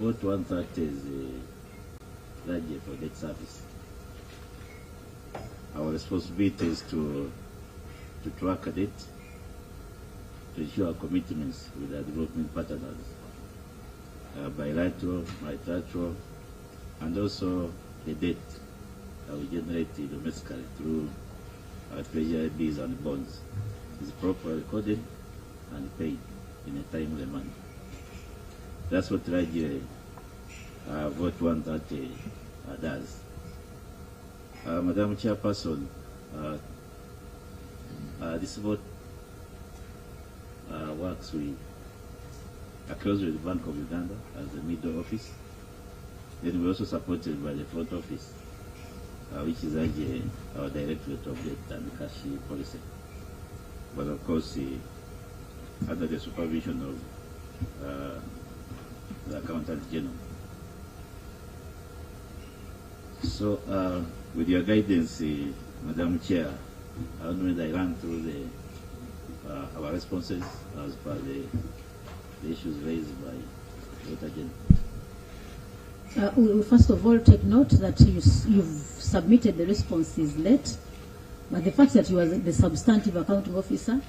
vote 130 is largely for debt service. Our responsibility is to track debt, to ensure our commitments with our development partners, bilateral, multilateral, and also the debt that we generate domestically through our treasury bills and bonds is properly recorded and paid in a timely manner. That's what largely vote 130 does. Madam Chairperson, this vote works with closely with the Bank of Uganda as the middle office. Then we're also supported by the front office, which is actually our Directorate of Debt and Cash Policy. But of course, under the supervision of the Accountant General. So, with your guidance, Madam Chair, I don't know whether I ran through our responses as per the issues raised by Dr. General. We will first of all take note that you've submitted the responses late, but the fact that you are the substantive accounting officer,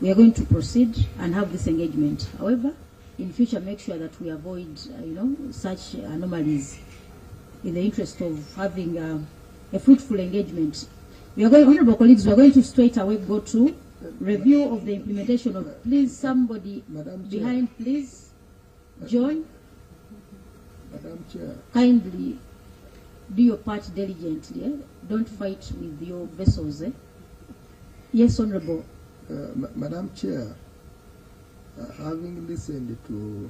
we are going to proceed and have this engagement. However, in future, make sure that we avoid, such anomalies in the interest of having a fruitful engagement. We are going, honorable colleagues, we are going to straight away go to review of the implementation of, please, somebody behind, Chair. Please, John. Madam Chair. Kindly do your part diligently. Eh? Don't fight with your vessels. Eh? Yes, Honorable. Madam Chair, having listened to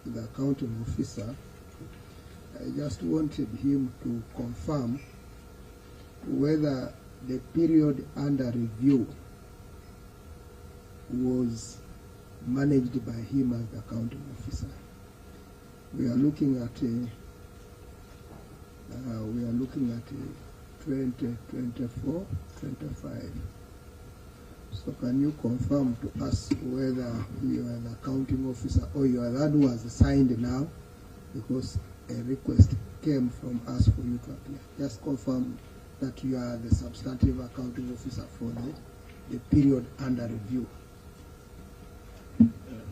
the accounting officer, I just wanted him to confirm whether the period under review was managed by him as the accounting officer. We are looking at 2024, 25. So can you confirm to us whether you are the accounting officer or you are that who has signed now, because a request came from us for you to appear. Just confirm that you are the substantive accounting officer for the period under review.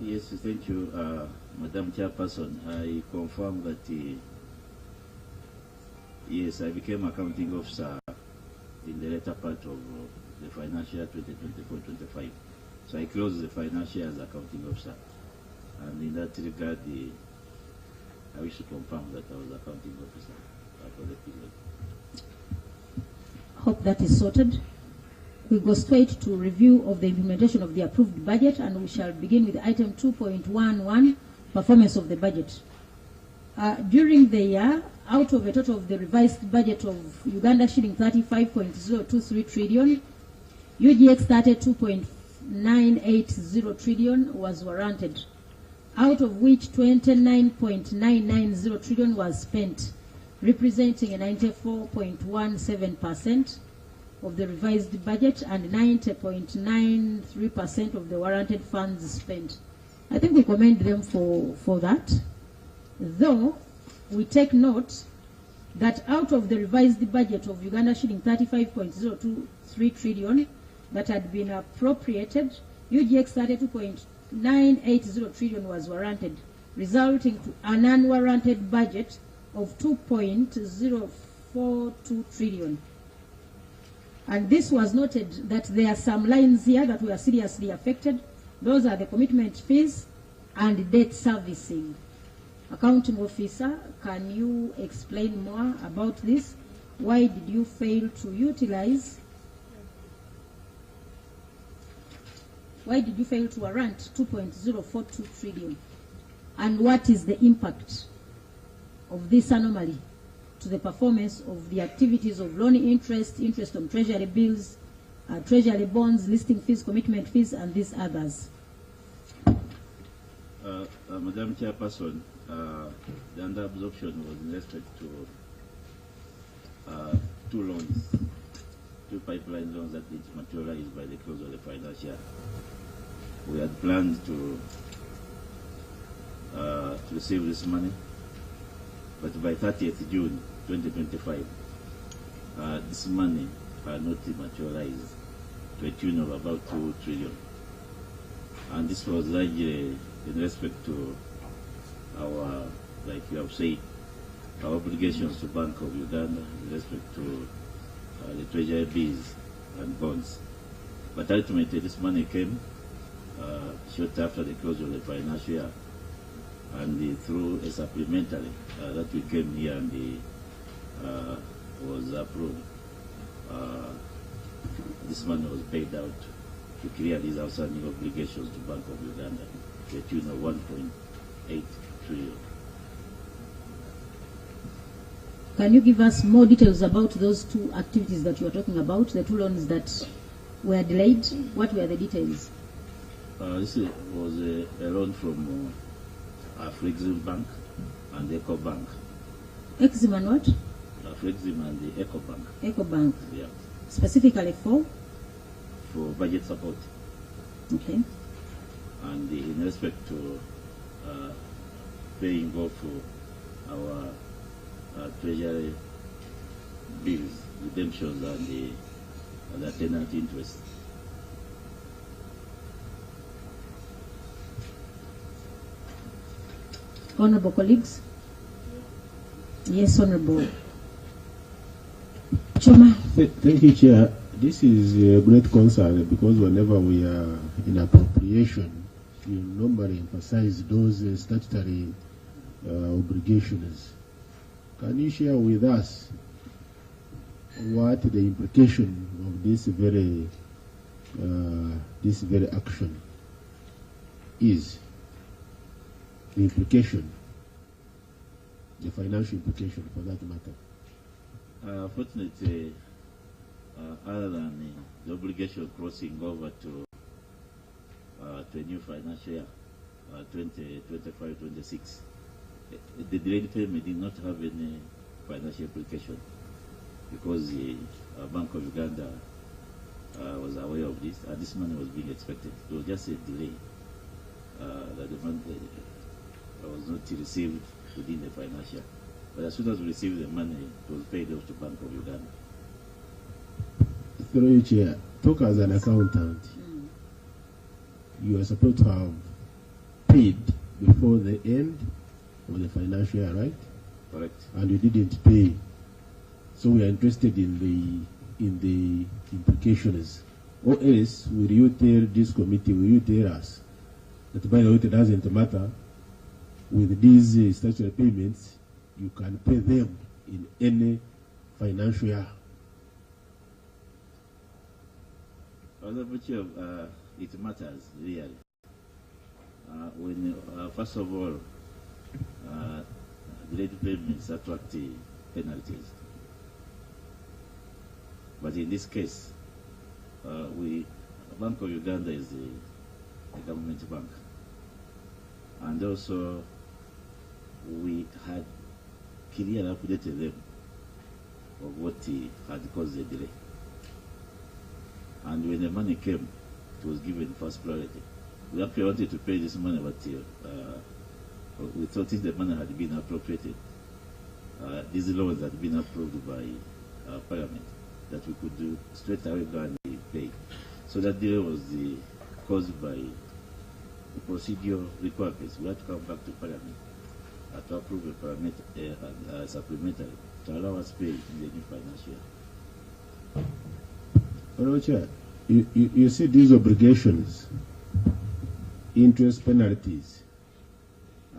Yes, thank you, Madam Chairperson. I confirm that, yes, I became accounting officer in the later part of the financial year 2024-25. So I closed the financial year as accounting officer. And in that regard, I wish to confirm that I was accounting officer for the period. Hope that is sorted. We go straight to review of the implementation of the approved budget, and we shall begin with item 2.11, performance of the budget. During the year, out of a total of the revised budget of Uganda shilling 35.023 trillion, UGX 32.980 trillion was warranted, out of which 29.990 trillion was spent, representing a 94.17% of the revised budget and 90.93% of the warranted funds spent. I think we commend them for that. Though we take note that out of the revised budget of Uganda shilling 35.023 trillion that had been appropriated, UGX 32.980 trillion was warranted, resulting to an unwarranted budget of 2.042 trillion. And this was noted that there are some lines here that were seriously affected. Those are the commitment fees and debt servicing. Accounting officer, can you explain more about this? Why did you fail to utilize? Why did you fail to warrant 2.042 trillion? And what is the impact of this anomaly to the performance of the activities of loan interest, interest on treasury bills, treasury bonds, listing fees, commitment fees, and these others? Madam Chairperson, the under-absorption was in respect to two loans, two pipeline loans that need to materialize by the close of the financial year. We had planned to receive this money but by 30th June 2025, this money had not materialized to a tune of about 2 trillion. And this was largely in respect to our, like you have said, our obligations to Bank of Uganda in respect to the treasury bills and bonds. But ultimately this money came short after the close of the financial year, and through a supplementary that we came here and was approved. This money was paid out to clear these outstanding obligations to Bank of Uganda to the tune of 1.8 trillion. Can you give us more details about those two activities that you are talking about, the two loans that were delayed? What were the details? This was a loan from Flexim Bank and Eco Bank. Exim and what? Flexim and the Eco Bank. Eco Bank. Yeah. Specifically for? For budget support. Okay. And in respect to paying off for our treasury bills, redemptions, and the tenant interest. Honorable colleagues? Yes, Honorable Choma. Thank you, Chair. This is a great concern because whenever we are in appropriation, you normally emphasize those statutory obligations. Can you share with us what the implication of this very action is? The implication, the financial implication for that matter. Fortunately, other than the obligation crossing over to a new financial year, 2025-26, the delayed payment did not have any financial implication because the Bank of Uganda was aware of this, and this money was being expected. It was just a delay that the money was not received within the financial. But as soon as we received the money, it was paid off to Bank of Uganda. Through you, Chair, talk as an accountant. You are supposed to have paid before the end of the financial year, right? Correct. And you didn't pay. So we are interested in the implications. Or else, will you tell this committee, will you tell us that by the way, it doesn't matter, with these statutory payments, you can pay them in any financial year? It matters, really. When, first of all, delayed payments attract penalties. But in this case, Bank of Uganda is a government bank. And also, we had clearly updated them of what had caused the delay. And when the money came, it was given first priority. We actually wanted to pay this money, but we thought if the money had been appropriated, these loans had been approved by Parliament, that we could do straight away go and pay. So that delay was caused by the procedural requirements. We had to come back to Parliament to approve a supplementary to allow us to pay in the new financial year. Honourable Chair, you see these obligations, interest penalties,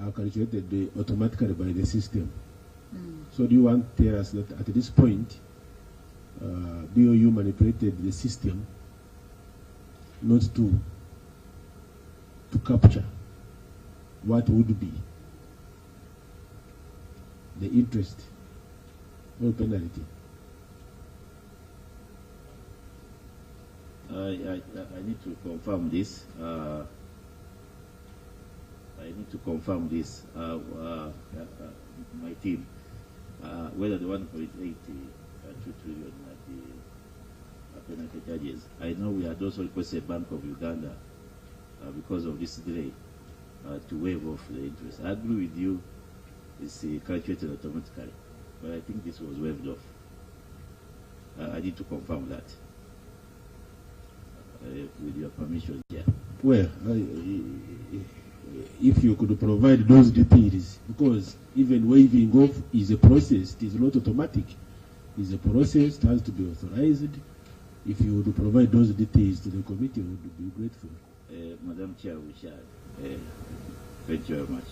are calculated automatically by the system. So do you want to tell us that at this point, BOU manipulated the system not to capture what would be the interest or penalty? I need to confirm this. I need to confirm this. My team, whether the 1.8 2 trillion penalty charges. I know we had also requested Bank of Uganda because of this delay to waive off the interest. I agree with you is calculated automatically. But I think this was waived off. I need to confirm that with your permission. Yeah. Well, if you could provide those details, because even waiving off is a process, it is not automatic. It's a process, it has to be authorized. If you would provide those details to the committee, we would be grateful. Madam Chair, we shall. Thank you very much.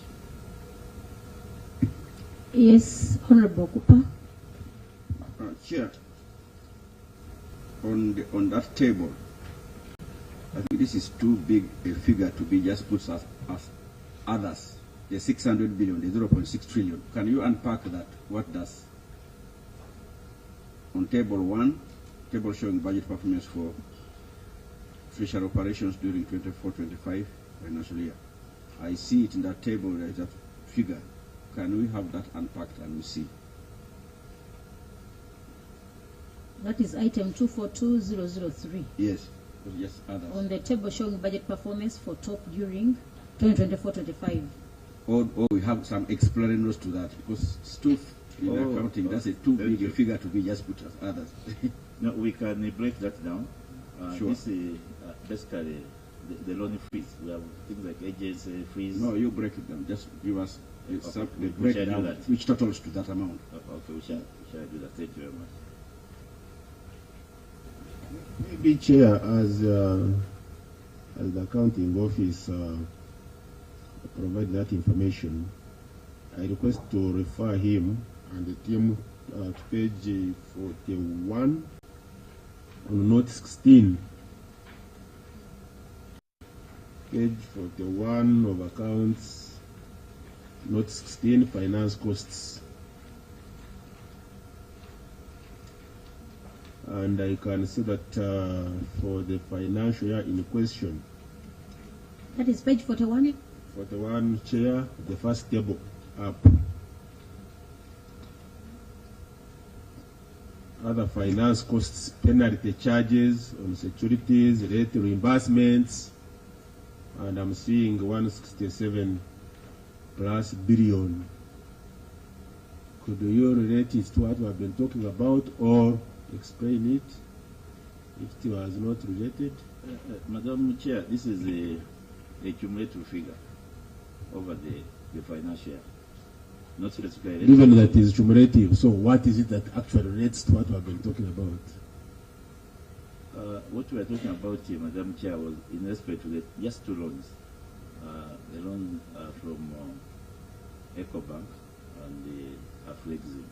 Yes, Honorable Cooper. Chair, on that table, I think this is too big a figure to be just put as others. The 600 billion, the 0.6 trillion. Can you unpack that? What does? On table 1, table showing budget performance for fishery operations during 24-25 financial year. I see it in that table, there is that figure. Can we have that unpacked and we see? That is item 242003. Yes, yes, others. On the table showing budget performance for top during 2024-25. Or we have some explanations to that, because it's too, in accounting, that's a too big a figure to be just put as others. No, we can break that down. Sure. This is basically the loan fees. We have things like agency fees. No, you break it down. Just give us Okay. the breakdown, which totals to that amount. Okay, we shall do that. Thank you very much. Maybe, Chair, as the accounting office provide that information, I request to refer him and the team to page 41 on note 16. Page 41 of accounts, note 16, finance costs. And I can see that for the financial year in question, That is page 41. 41, Chair, the first table up. Other finance costs, penalty charges on securities, rate reimbursements, and I'm seeing 167 plus billion. Could you relate it to what we have been talking about or explain it if it was not related? Madam Chair, this is a cumulative figure over the financial year. Not specifically. Given that is cumulative, so what is it that actually relates to what we have been talking about? What we are talking about here, Madam Chair, was in respect to just two loans. The loan from EcoBank and the Aflexi.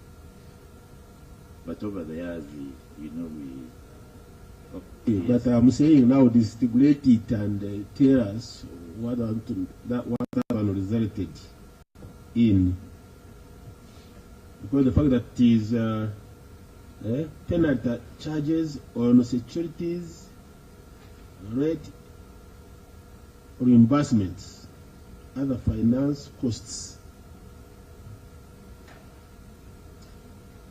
But over the years, we But I'm saying now, stipulate it and tell us what that one resulted in. Because the fact that it is penalty charges on securities, rate reimbursements, other finance costs.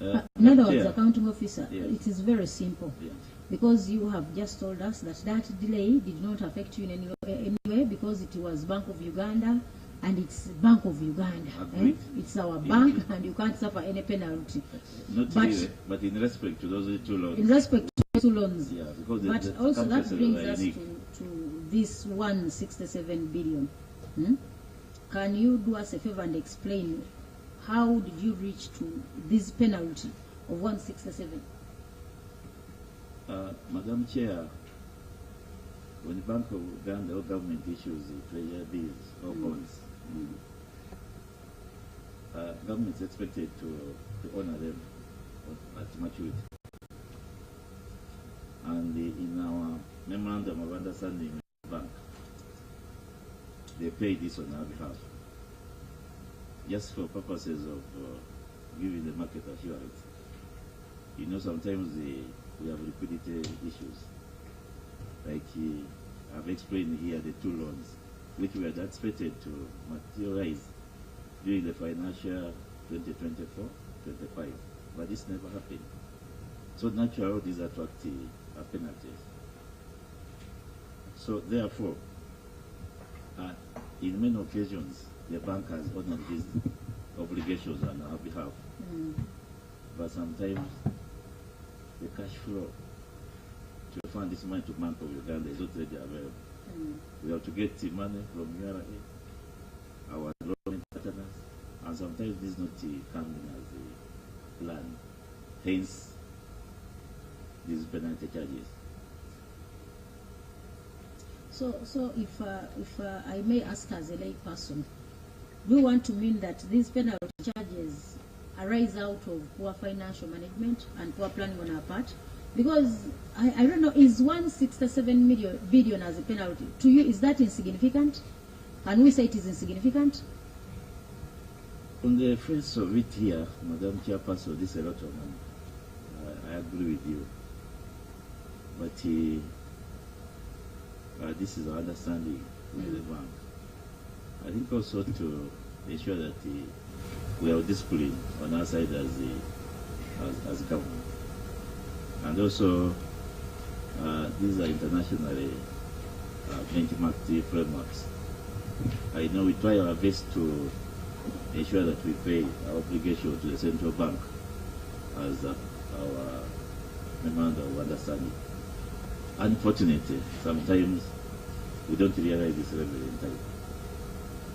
In other words, accounting officer, Yes. it is very simple. Yes. Because you have just told us that delay did not affect you in any way because it was Bank of Uganda and it's Bank of Uganda. Agreed. It's our bank and you can't suffer any penalty. Not really, but in respect to those two loans. In respect to two loans. Yeah, because But the also that brings us unique. to this 167 billion. Can you do us a favor and explain how did you reach to this penalty of 167? Madam Chair, when the Bank of Uganda or government issues treasury bills or bonds, government is expected to honor them at maturity. And in our memorandum of understanding with the bank, they pay this on our behalf, just for purposes of giving the market assurance. You know, sometimes we have liquidity issues. Like I've explained here, the two loans, which were expected to materialize during the financial 2024-25, but this never happened. So naturally, these attract penalties. So therefore, in many occasions, the bank has honored these obligations. obligations on our behalf. But sometimes the cash flow to fund this money to Bank of Uganda is not readily available. We have to get the money from URA, our loan partners, and sometimes this is not coming as a plan. Hence, these penalty charges. So if I may ask as a lay person, do you want to mean that these penalty charges arise out of poor financial management and poor planning on our part? Because I don't know, is 167 billion as a penalty to you, is that insignificant? Can we say it is insignificant? On the face of it here, Madam Chairperson, this is a lot of money. I agree with you. But this is our understanding with the bank. I think also to ensure that we have discipline on our side as government. And also, these are internationally benchmarked frameworks. I know we try our best to ensure that we pay our obligation to the central bank as our memorandum of understanding. Unfortunately, sometimes we don't realize this revenue in time,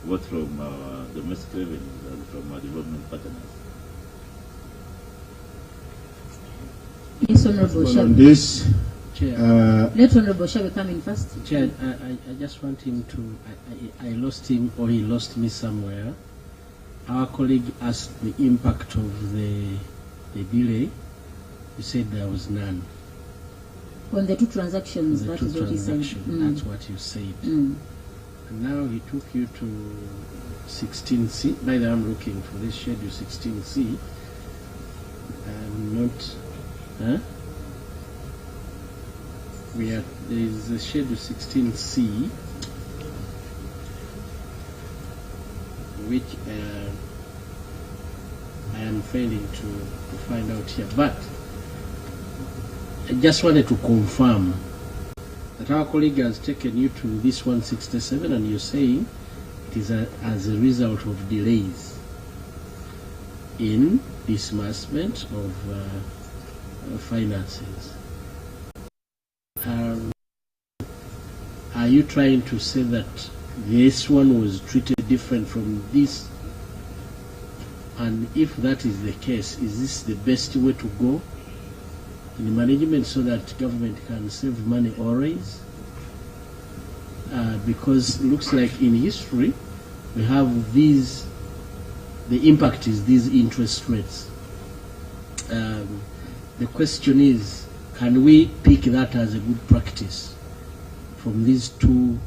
both from our domestic revenues and from our development partners. Yes, Honorable On Shabi. this, Let Honorable Shabi come in first. Chair, I just want him to, I lost him or he lost me somewhere. Our colleague asked the impact of the delay. You said there was none. On the two transactions, The that two is what he said. transactions, that's what you said. Mm. And now he took you to 16C. By the way, I'm looking for this schedule 16C. I'm not, huh? There is a schedule 16C, which I am failing to find out here. But I just wanted to confirm that our colleague has taken you to this 167 and you're saying it is as a result of delays in disbursement of finances. Are you trying to say that this one was treated different from this? And if that is the case, is this the best way to go in management so that government can save money always? Because it looks like in history we have these, the impact is these interest rates. The question is, can we pick that as a good practice from these two,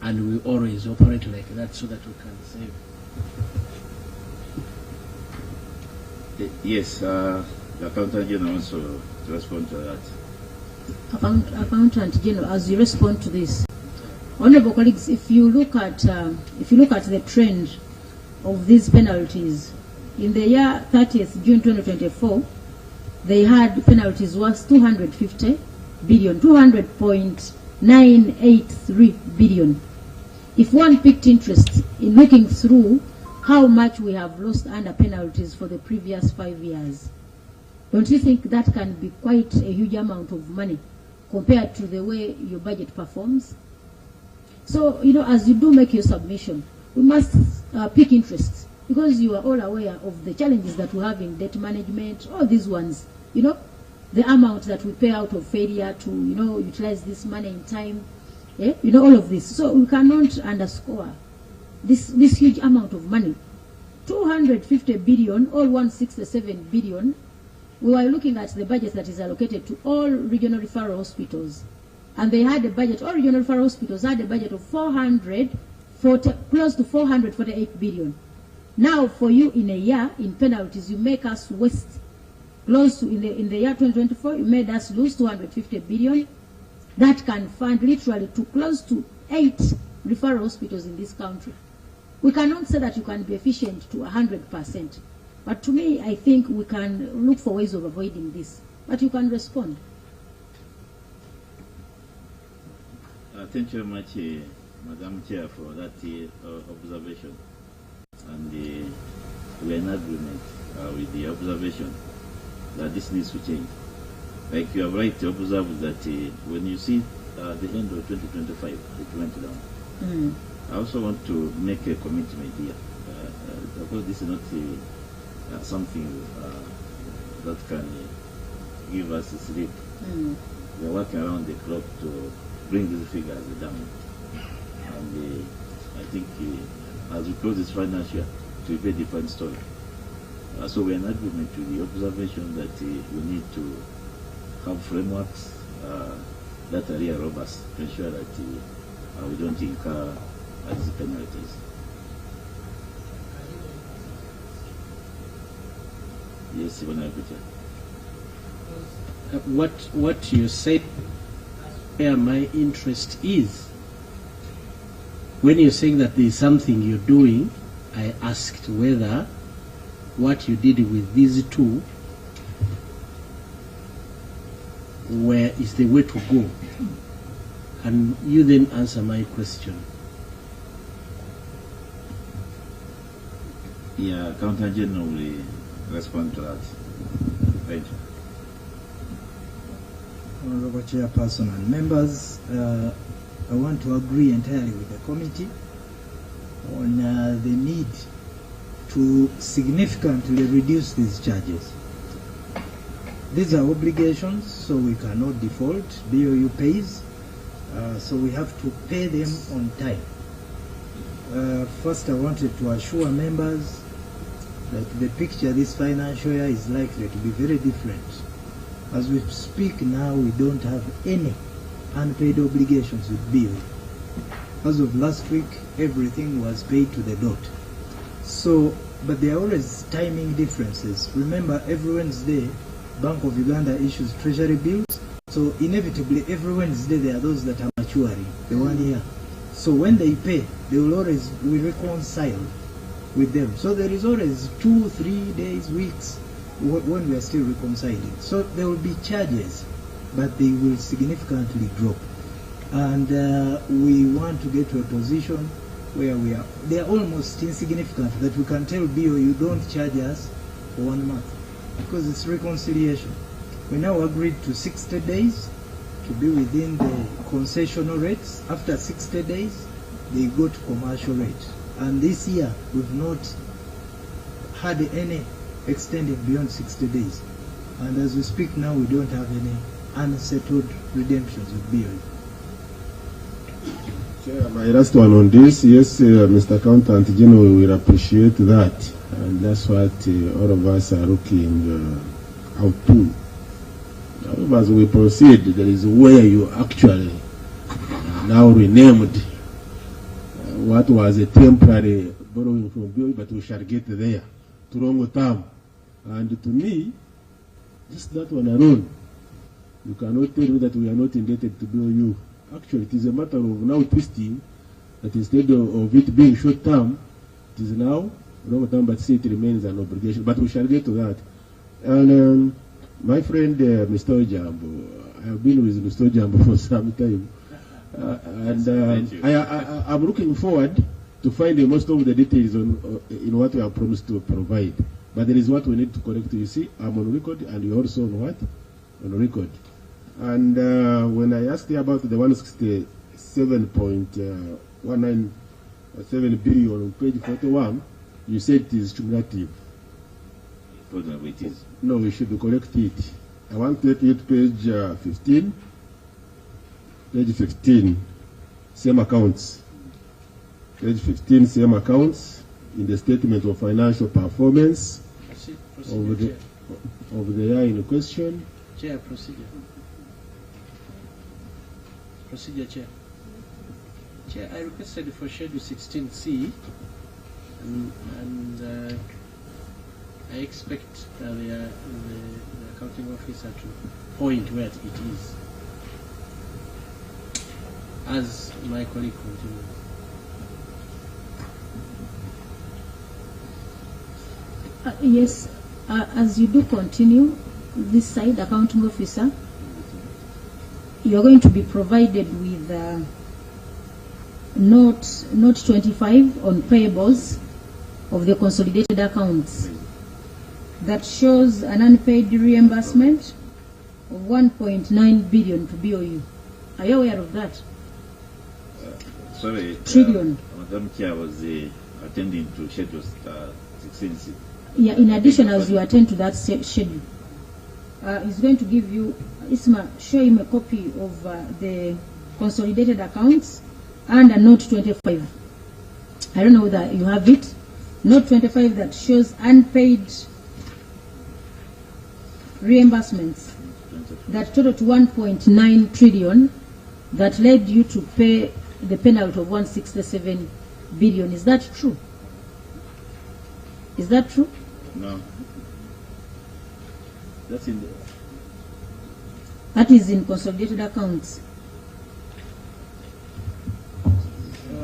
and we always operate like that so that we can save? Yes, the Accountant General also to respond to that. Accountant General, as you respond to this, honourable colleagues, if you look at the trend of these penalties, in the year 30th June 2024, they had penalties worth 250 billion, 200.983 billion. If one picked interest in looking through how much we have lost under penalties for the previous 5 years, don't you think that can be quite a huge amount of money compared to the way your budget performs? So, as you do make your submission, we must pick interest, because you are all aware of the challenges that we have in debt management, all these ones, the amount that we pay out of failure to, utilize this money in time, all of this. So we cannot underscore this huge amount of money. 250 billion or 167 billion. We were looking at the budget that is allocated to all regional referral hospitals, and they had a budget, all regional referral hospitals had a budget of close to 448 billion. Now for you in a year, in penalties, you make us waste close to, in the year 2024, you made us lose 250 billion. That can fund literally to close to 8 referral hospitals in this country. We cannot say that you can be efficient to 100%. But to me, I think we can look for ways of avoiding this. But you can respond. Thank you very much, Madam Chair, for that observation. And we are in agreement with the observation that this needs to change. Like you have right to observe that when you see the end of 2025, it went down. I also want to make a commitment here. Of course, this is not something that can give us a sleep. We are working around the clock to bring these figures down. And I think as we close this financial year, it will be a different story. So we are in agreement with the observation that we need to have frameworks that are really robust to ensure that we don't incur these penalties. Yes, what you say, where my interest is, when you're saying that there is something you're doing, I asked whether what you did with these two where is the way to go, and you then answer my question. Yeah, Accountant General will respond to that. Thank you. Honorable Chairperson and members, I want to agree entirely with the committee on the need to significantly reduce these charges. These are obligations, so we cannot default. BOU pays, so we have to pay them on time. First, I wanted to assure members that the picture this financial year is likely to be very different. As we speak now, we don't have any unpaid obligations with BOU. As of last week, everything was paid to the dot. So, but there are always timing differences. Remember, every Wednesday, Bank of Uganda issues treasury bills. So inevitably, every Wednesday, there are those that are maturing, the 1 year. So when they pay, they will always be reconciled with them. So there is always 2, 3 days, weeks when we are still reconciling. So there will be charges, but they will significantly drop. And we want to get to a position where they are almost insignificant, that we can tell BO, you don't charge us for 1 month, because it's reconciliation. We now agreed to 60 days to be within the concessional rates. After 60 days, they go to commercial rates. And this year, we've not had any extended beyond 60 days. And as we speak now, we don't have any unsettled redemptions with BOE. Chair, my last one on this, yes, Mr. Accountant General, we will appreciate that. And that's what all of us are looking out to. However, as we proceed, there is where you actually now renamed what was a temporary borrowing from BOE, but we shall get there to long term. And to me, just that one alone, you cannot tell me that we are not indebted to BOU. Actually, it is a matter of now twisting that instead of it being short term, it is now long term, but still it remains an obligation. But we shall get to that. And my friend, Mr. Ojambo, I have been with Mr. Ojambo for some time. And I'm looking forward to finding most of the details on in what we have promised to provide. But there is what we need to correct. You see, I'm on record, and you also on what? On record. And when I asked you about the 167.197 billion on page 41, you said it is cumulative. It is. No, we should correct it. I want to take it page 15. Page 15, same accounts. Page 15, same accounts in the statement of financial performance of the year in question. Chair, procedure. Procedure, Chair. Chair, I requested for Schedule 16C, and I expect the accounting officer to point where it is, as my colleague continues. Yes, as you do continue, this side, accounting officer, you are going to be provided with note 25 on payables, of the consolidated accounts that shows an unpaid reimbursement of 1.9 billion to BOU. Are you aware of that? Sorry. Trillion. Madam Chair was attending to schedule 16C. Yeah, in addition, as you attend to that schedule, he's going to give you, Isma, show him a copy of the consolidated accounts and a note 25. I don't know whether you have it. Note 25 that shows unpaid reimbursements that total to 1.9 trillion that led you to pay the penalty of 167 billion. Is that true? Is that true? No. That's in the... That is in consolidated accounts.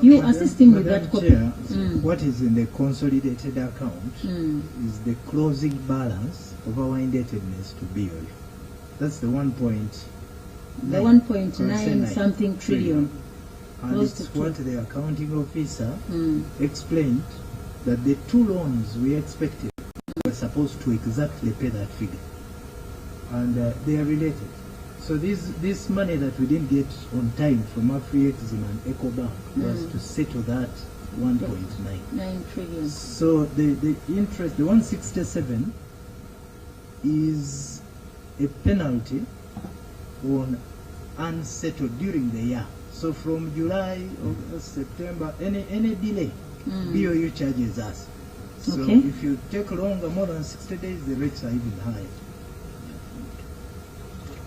You assist him with that copy. Chair, what is in the consolidated account is the closing balance of our indebtedness to BOU. That's the 1.9 something trillion. And it's what the accounting officer explained, that the two loans we expected were supposed to exactly pay that figure. And they are related. So this money that we didn't get on time from Afri-Exim and EcoBank was to settle that 1.9 trillion. So the interest, the 167, is a penalty on unsettled during the year. So from July, August, September, any delay, BOU charges us. So if you take longer, more than 60 days, the rates are even higher.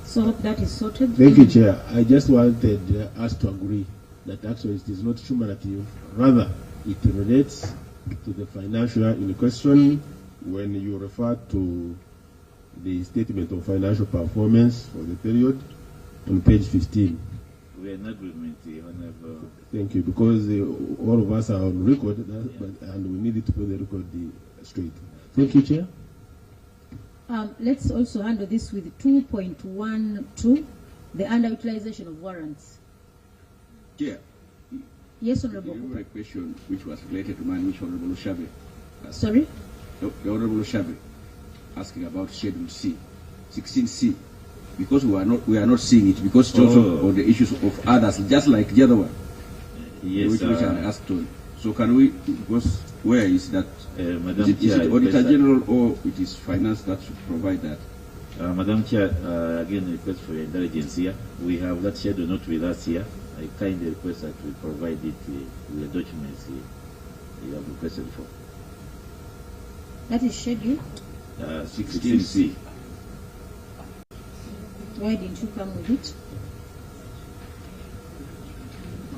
So that is sorted. Thank you, Chair. I just wanted us to agree that actually it is not cumulative. Rather, it relates to the financial in question when you refer to the statement of financial performance for the period on page 15. We are in agreement, Honorable. Thank you, because all of us are on record, and we needed to put the record straight. Thank you, Chair. Let's also handle this with 2.12, the under-utilization of warrants. Chair. Yes, Honorable. A question which was related to mine, which Honorable Ushabe asked. Sorry? The Honorable Ushabe asking about Schedule C, 16C, because we are not seeing it, because it's also on the issues of others, just like the other one, which I asked on. So can we, because where is that? Madam is Chair, it Auditor General or it is Finance that should provide that? Madam Chair, again, request for your indulgence here. We have that schedule not with us here. I kindly request that we provide it with the documents you have requested for. That is schedule. 16C. Why didn't you come with it?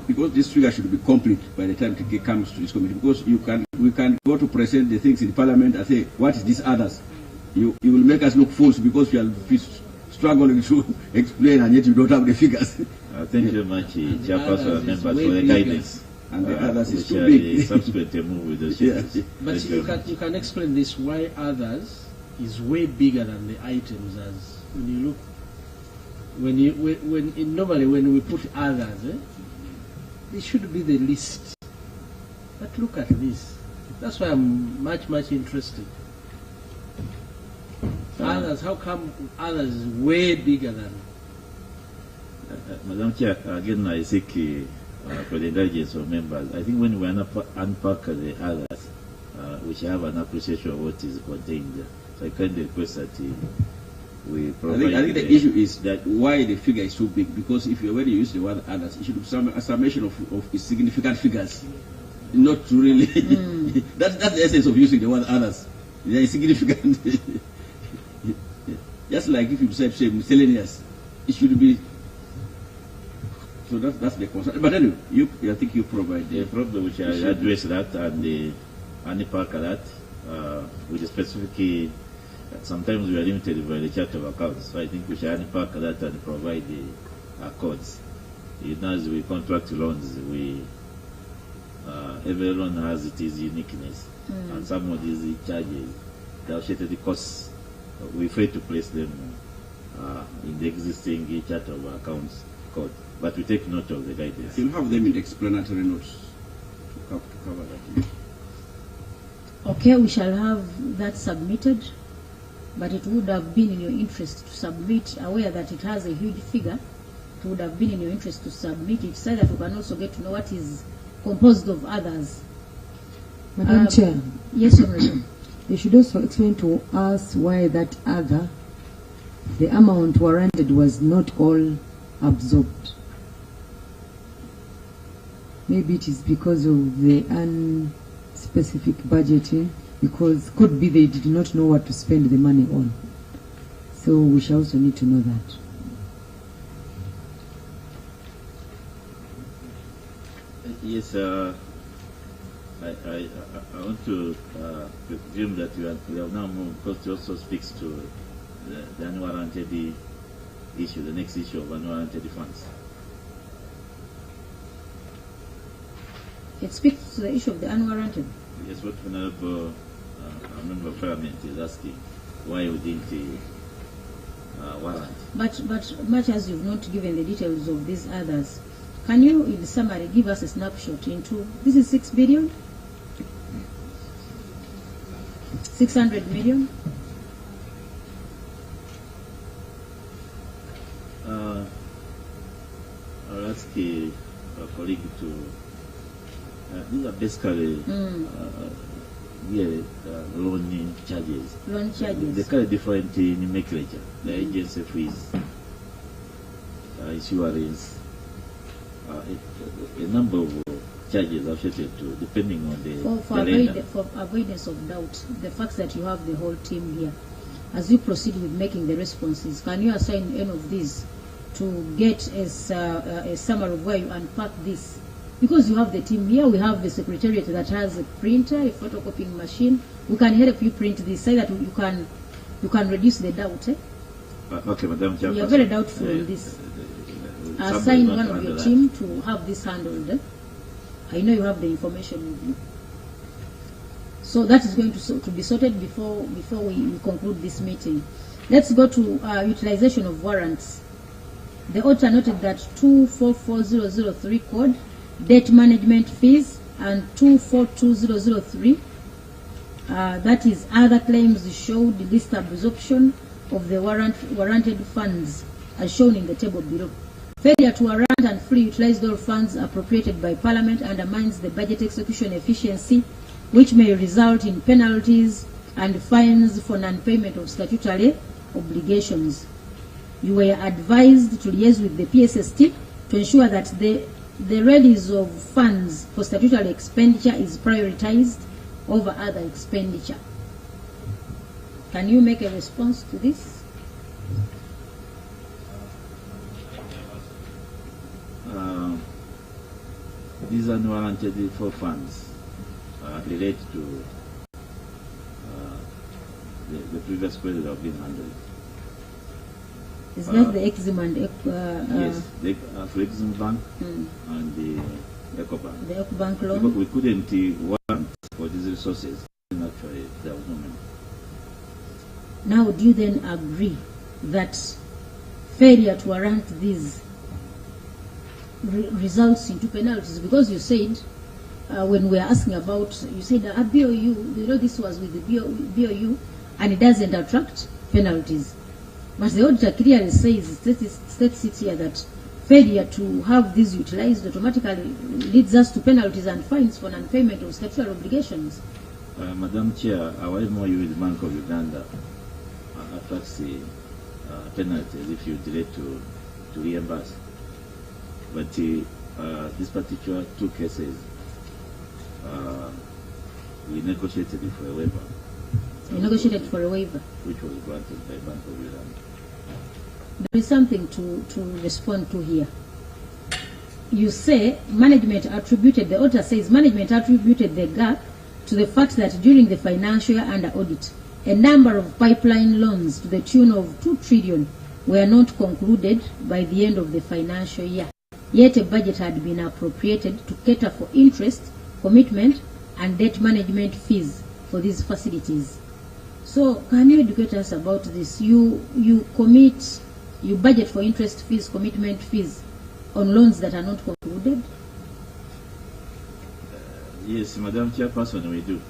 Because this figure should be complete by the time it comes to this committee. Because we can go to present the things in Parliament and say, what is this others? You will make us look fools because we are struggling to explain and yet you don't have the figures. Thank you very much, Chairperson and members, for the guidance. And the others is too big. big. Subsequent move with the Yes. But you can explain this, why others is way bigger than the items, as when you look, normally when we put others, it should be the list. But look at this. That's why I'm much interested. Others, how come others is way bigger than? Madam Chair, again I seek for the indulgence of members. I think when we unpack the others, we should have an appreciation of what is contained there. So I kindly request that we provide. I think the issue is that why the figure is so big, because if you already use the word others, it should be a summation of significant figures, not to really. That's the essence of using the word others. They are significant. Just like if you say miscellaneous, it should be. So that's the concern. But anyway, I think you provide the problem which I address that and unpack that with the specific. Sometimes we are limited by the chart of accounts, so I think we should unpack that and provide the codes. As we contract loans, every loan has its uniqueness, and some of these charges, the associated costs, we fail to place them in the existing chart of accounts code. But we take note of the guidance. You'll have them in the explanatory notes to cover that. Okay, we shall have that submitted, but it would have been in your interest to submit, aware that it has a huge figure. It would have been in your interest to submit it so that we can also get to know what is composed of others. Madam Chair. Yes, Honorable. You should also explain to us why that other, the amount warranted was not all absorbed. Maybe it is because of the unspecific budgeting, because could be they did not know what to spend the money on. So we shall also need to know that. Yes, I want to presume that we have now moved, because it also speaks to the unwarranted issue, the next issue of unwarranted funds. It speaks to the issue of the unwarranted. Yes, what Honorable Member of Parliament is asking, why we didn't warrant. But much as you've not given the details of these others, can you, in summary, give us a snapshot into, this is 6 billion? 600 million? I'll ask a colleague to, these are basically loan charges. Loan charges. They carry different nomenclature. The agency fees, insurance, a number of charges associated to, depending on the for avoidance of doubt, the fact that you have the whole team here, as you proceed with making the responses, can you assign any of these to get a summary of where you unpack this? Because you have the team here, we have the secretariat that has a printer, a photocopying machine. We can help you print this so that you can reduce the doubt. Okay, Madam Chairperson. We are very doubtful on this. Assign one of your team to have this handled. I know you have the information with you. So that is going to be sorted before we conclude this meeting. Let's go to utilization of warrants. The auditor noted that 244003 code, debt management fees, and 242003, that is other claims, showed list absorption of the warranted funds as shown in the table below. Failure to warrant and fully utilize those funds appropriated by Parliament undermines the budget execution efficiency, which may result in penalties and fines for non-payment of statutory obligations. You were advised to liaise with the PSST to ensure that the release of funds for statutory expenditure is prioritized over other expenditure. Can you make a response to this? These unwarranted for funds relate to the previous credit that have been handled. Is that the Exim and yes, the Exim Bank and the EcoBank. The EcoBank loan? Because we couldn't warrant for these resources. Actually, there was no money. Now, do you then agree that failure to warrant these results into penalties? Because you said, when we are asking about, you said a BOU, you know, this was with the BOU, and it doesn't attract penalties. But the auditor clearly says, states it here, that failure to have these utilized automatically leads us to penalties and fines for non-payment of statutory obligations. Madam Chair, our MOU with the Bank of Uganda attracts the penalties if you delay to reimburse. But these particular two cases, we negotiated for a waiver. You negotiated for a waiver? Which was granted by Bank of Uganda. There is something to respond to here. You say management attributed, the auditor says management attributed the gap to the fact that during the financial year under audit, a number of pipeline loans to the tune of 2 trillion were not concluded by the end of the financial year. Yet a budget had been appropriated to cater for interest, commitment, and debt management fees for these facilities. So can you educate us about this? You budget for interest fees, commitment fees on loans that are not concluded? Yes, Madam Chairperson, we do.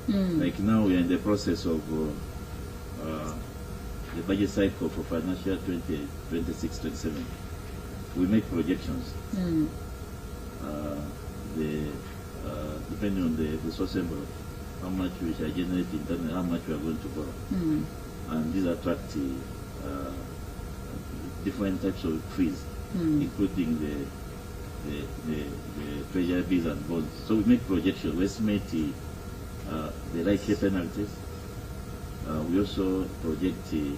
Like now we are in the process of the budget cycle for financial 26-27. We make projections. Depending on the resource envelope, how much we shall generate internally, how much we are going to borrow. And these attract different types of fees, including the treasury bills and bonds. So we make projections. We estimate the likely penalties. We also project the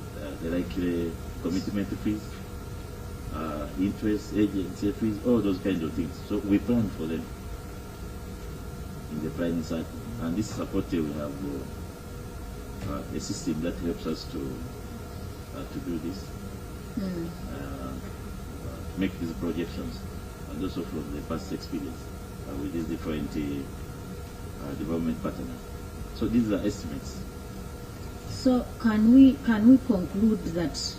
likely commitment fees, interest, agency fees, all those kinds of things. So we plan for them in the planning cycle. And this is supported. We have a system that helps us to do this, make these projections, and also from the past experience with these different development partners. So these are estimates. So can we conclude that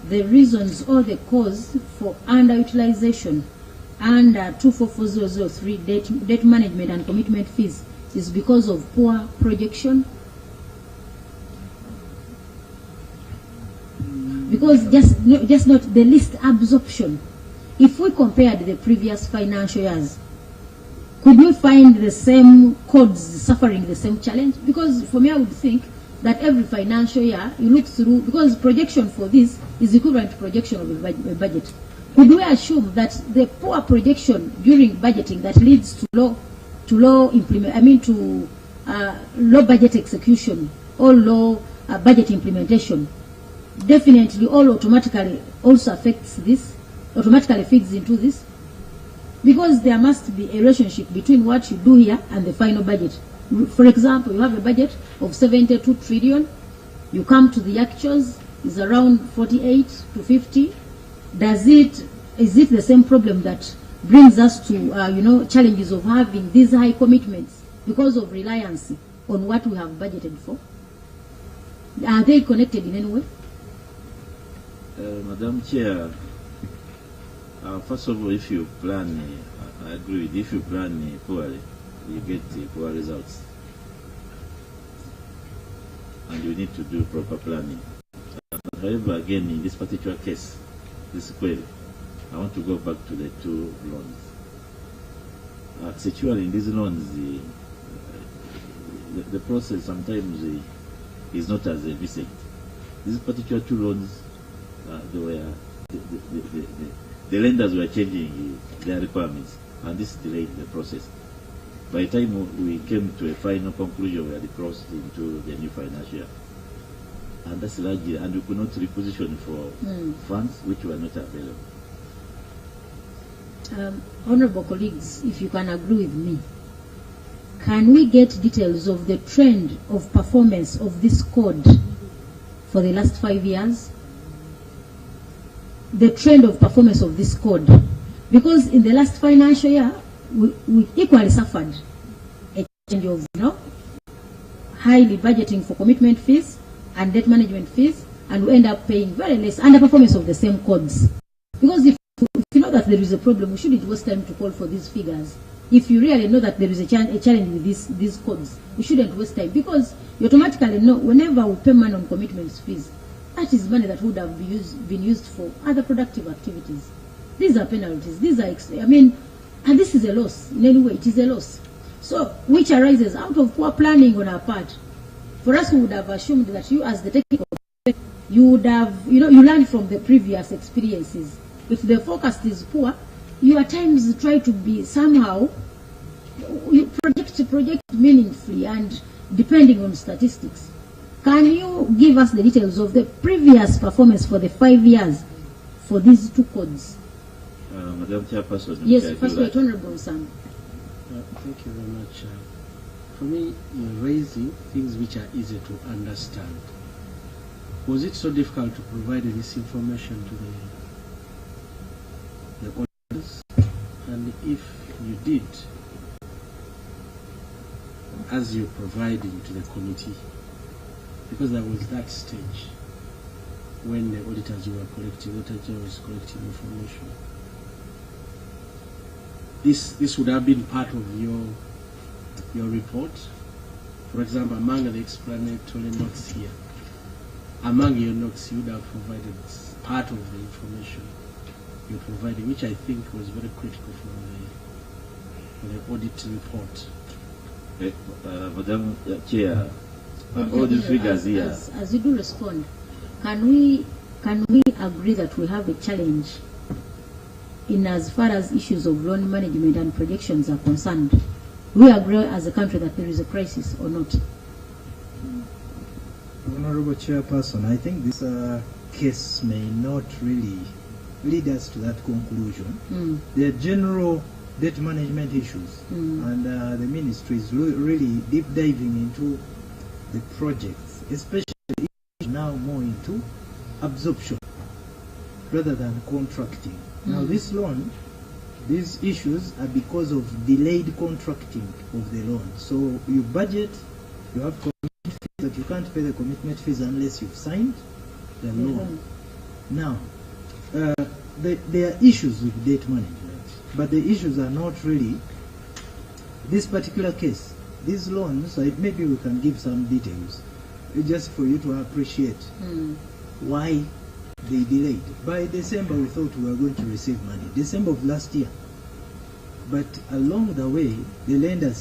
the reasons or the cause for underutilization under 244003 debt management and commitment fees is because of poor projection? Because just not the least absorption. If we compared the previous financial years, could we find the same codes suffering the same challenge? Because for me, I would think that every financial year you look through, because projection for this is equivalent to projection of a budget. Could we assume that the poor projection during budgeting that leads to low budget execution or low budget implementation definitely all automatically also affects this, automatically feeds into this? Because there must be a relationship between what you do here and the final budget. For example, you have a budget of 72 trillion, you come to the actuals, is around 48 to 50. Is it the same problem that brings us to challenges of having these high commitments because of reliance on what we have budgeted for? Are they connected in any way? Madam Chair, first of all, if you plan, I agree with you, if you plan poorly, you get poor results. And you need to do proper planning. However, again, in this particular case, this query, I want to go back to the two loans. Actually, in these loans, the process sometimes is not as envisaged. These particular two loans, the lenders were changing their requirements, and this delayed the process. By the time we came to a final conclusion, we had crossed into the new financial year. And that's largely, and we could not reposition for funds which were not available. Honorable colleagues, if you can agree with me, can we get details of the trend of performance of this code for the last 5 years? The trend of performance of this code. Because in the last financial year, we equally suffered a change of highly budgeting for commitment fees and debt management fees, and we end up paying very less underperformance of the same codes. Because if you know that there is a problem, we shouldn't waste time to call for these figures. If you really know that there is a challenge with these codes, we shouldn't waste time, because you automatically know whenever we pay money on commitments fees, that is money that would have been used for other productive activities. These are penalties. These are, and this is a loss. In any way, it is a loss. So, which arises out of poor planning on our part. For us, we would have assumed that you, as the technical, you would have, you learned from the previous experiences. If the forecast is poor, you at times try to be somehow, you project meaningfully and depending on statistics. Can you give us the details of the previous performance for the 5 years for these two codes? Madam Chairperson. Yes, first wait, Honorable Sam. Thank you very much. For me, you're raising things which are easy to understand. Was it so difficult to provide this information to the auditors? And if you did, as you're providing to the committee, because there was that stage when the auditors were collecting, information. This would have been part of your report, For example, among the explanatory notes here, among your notes, you would have provided part of the information you provided, which I think was very critical for the audit report. Madam Chair, all these figures here. As you do respond, can we agree that we have a challenge in as far as issues of loan management and projections are concerned? Do we agree as a country that there is a crisis or not? Honorable Chairperson, I think this case may not really lead us to that conclusion. There are general debt management issues, and the ministry is really deep diving into the projects, especially now more into absorption rather than contracting. Now this loan, these issues are because of delayed contracting of the loan. So you budget, you have commitment fees, but you can't pay the commitment fees unless you've signed the loan. Now, there are issues with debt management, but the issues are not really this particular case. These loans, maybe we can give some details, just for you to appreciate why they delayed. By December, we thought we were going to receive money, December of last year. But along the way, the lender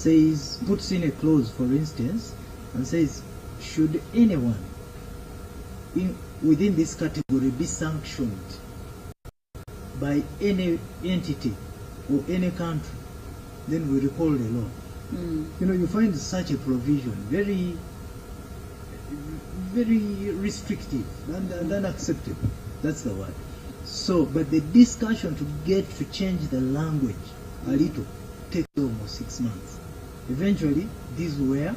puts in a clause, for instance, and says, should anyone within this category be sanctioned by any entity or any country, then we recall the law. You know, you find such a provision very, very restrictive and unacceptable. That's the word. So, but the discussion to get to change the language a little takes almost 6 months. Eventually, these were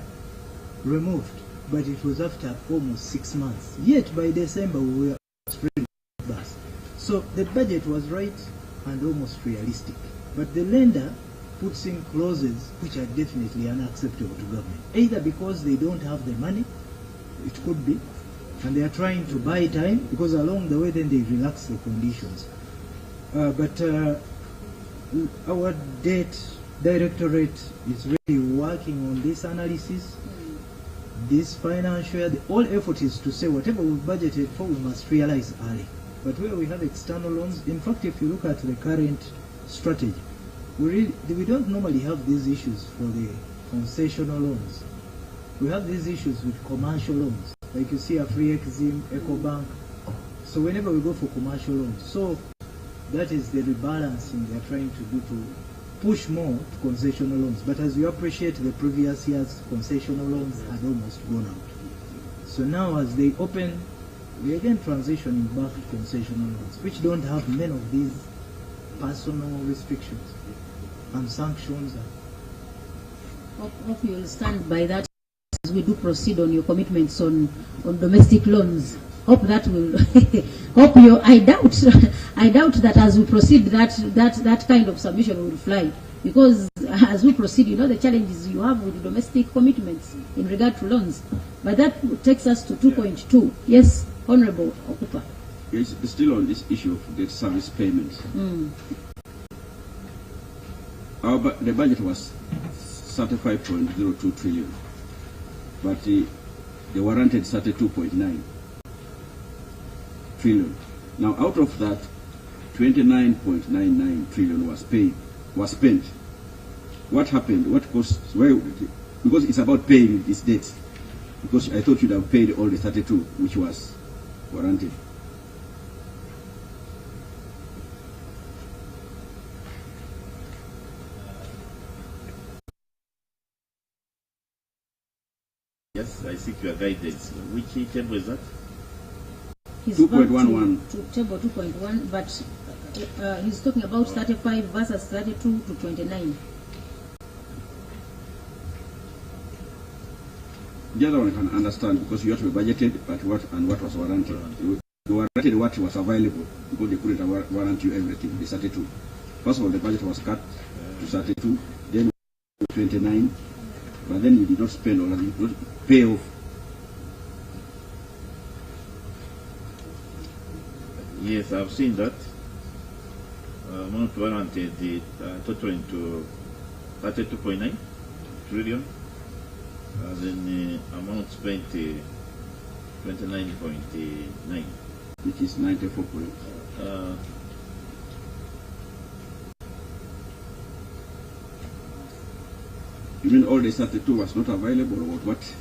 removed, but it was after almost 6 months. Yet, by December, we were ready to bust. So, the budget was right and almost realistic. But the lender puts in clauses which are definitely unacceptable to government, either because they don't have the money, it could be, and they are trying to buy time, because along the way then they relax the conditions. But our debt directorate is really working on this analysis, this financial year. The whole effort is to say whatever we budgeted for, we must realize early. But where we have external loans, in fact, if you look at the current strategy, we don't normally have these issues for the concessional loans. We have these issues with commercial loans, like you see Afri-Exim, EcoBank. So whenever we go for commercial loans, so that is the rebalancing they're trying to do to push more to concessional loans. But as you appreciate, the previous years, concessional loans had almost gone out. So now as they open, we again transitioning back to concessional loans, which don't have many of these personal restrictions and sanctions. Hope you will stand by that as we do proceed on your commitments on domestic loans. Hope that will. I doubt that as we proceed, that kind of submission will fly, because as we proceed, you know the challenges you have with domestic commitments in regard to loans. But that takes us to 2.2. Yes, Honorable Okupa. Yes, still on this issue of debt service payments. The budget was 35.02 trillion, but the warranted 32.9 trillion. Now, out of that, 29.99 trillion was spent. What happened? What cost? Where? Because it's about paying these debts. Because I thought you'd have paid all the 32, which was warranted. Yes, I seek your guidance. Which table is that? 2.11. Table 2.1, but he's talking about 35 versus 32 to 29. The other one I can understand, because you have to be budgeted, but what was warranted. You warranted what was available, because they couldn't warrant you everything, the 32. First of all, the budget was cut to 32, then 29, but then you did not spend all of it, you did not pay off. Yes, I've seen that. Amount warranted totaling to 32.9 trillion. Then amount spent 29.9. Which is 94 point. You mean all the 32 was not available or what?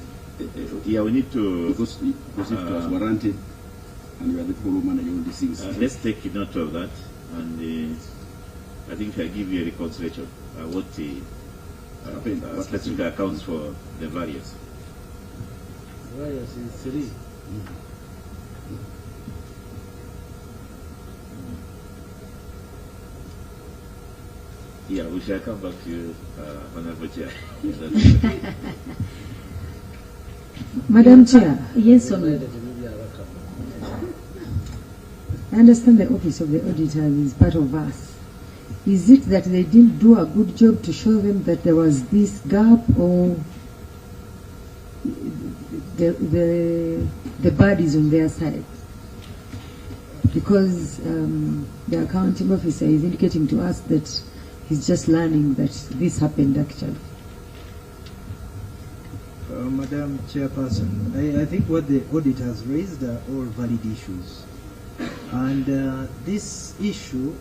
Yeah, we need to... Because it was warranted and you are the people who manage all these things. Let's take note of that, and I think I give you a reconciliation what the specific accounts for the various. Various is 3. Yeah, we shall come back to you, Honorable Chair. Madam Chair, Yes, Honorable. I understand the Office of the Auditor is part of us. Is it that they didn't do a good job to show them that there was this gap, or the bad is on their side? Because the accounting officer is indicating to us that he's just learning that this happened actually. Madam Chairperson, I think what the auditors raised are all valid issues. And this issue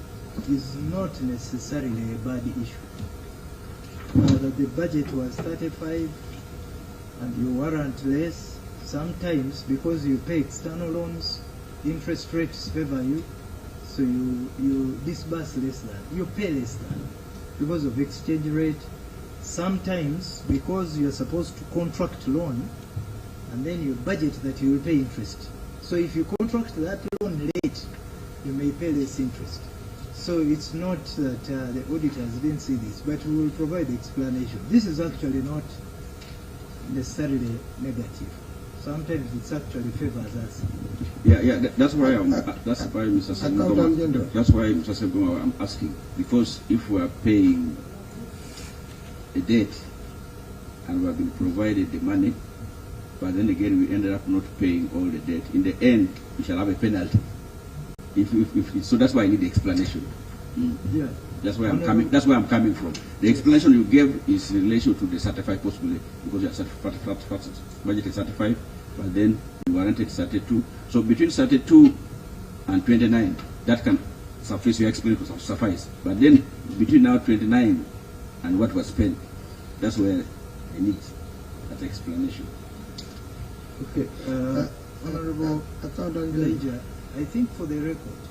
is not necessarily a bad issue. That the budget was 35 and you warrant less, sometimes because you pay external loans, interest rates favor you, so you disburse less than, you pay less than because of exchange rate. Sometimes because you are supposed to contract loan and then you budget that you will pay interest. So if you contract that loan late, you may pay less interest. So it's not that the auditors didn't see this, but we will provide the explanation. This is actually not necessarily negative. Sometimes it's actually favors us. That's why Mr. Semboma, that's why Mr. Semboma, I'm asking, because if we are paying a debt and we have been provided the money, but then again we ended up not paying all the debt, in the end we shall have a penalty. So that's why I need the explanation. Yeah. That's where I'm coming. That's where I'm coming from. The explanation you gave is in relation to the certified possibly, because you are certified, budget is certified, but then you warranted 32. So between 32 and 29, that can suffice. Your explanation could suffice. But then between now 29 and what was spent, that's where I need that explanation. Okay. Honorable Elijah, I think for the record,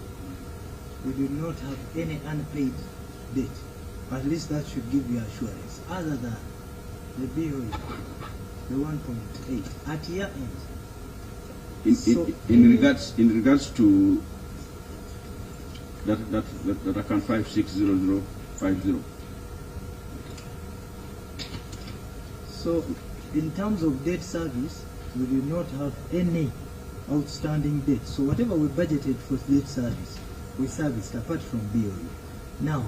we do not have any unpaid debt. At least that should give you assurance. Other than the BOE, the 1.8 at year end. In regards to that account 560050. So in terms of debt service, we do not have any outstanding debt. So whatever we budgeted for debt service, we serviced apart from BOE. Now,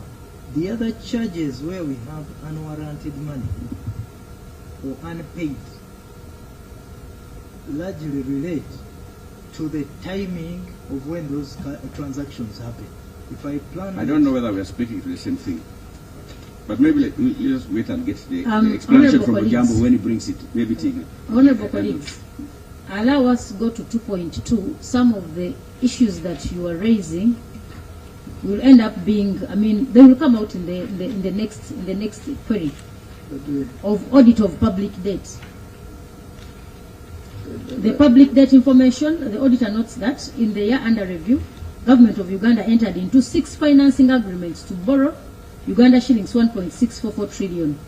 the other charges where we have unwarranted money or unpaid largely relate to the timing of when those transactions happen. If I plan... I don't know whether we are speaking to the same thing. But maybe let's just wait and get the explanation from Ojambo when he brings it. Maybe Honorable colleagues, allow us to go to 2.2. Some of the issues that you are raising will end up being, they will come out in the next query of audit of public debt. The public debt information, the auditor notes that in the year under review, Government of Uganda entered into 6 financing agreements to borrow Uganda shillings 1.644 trillion,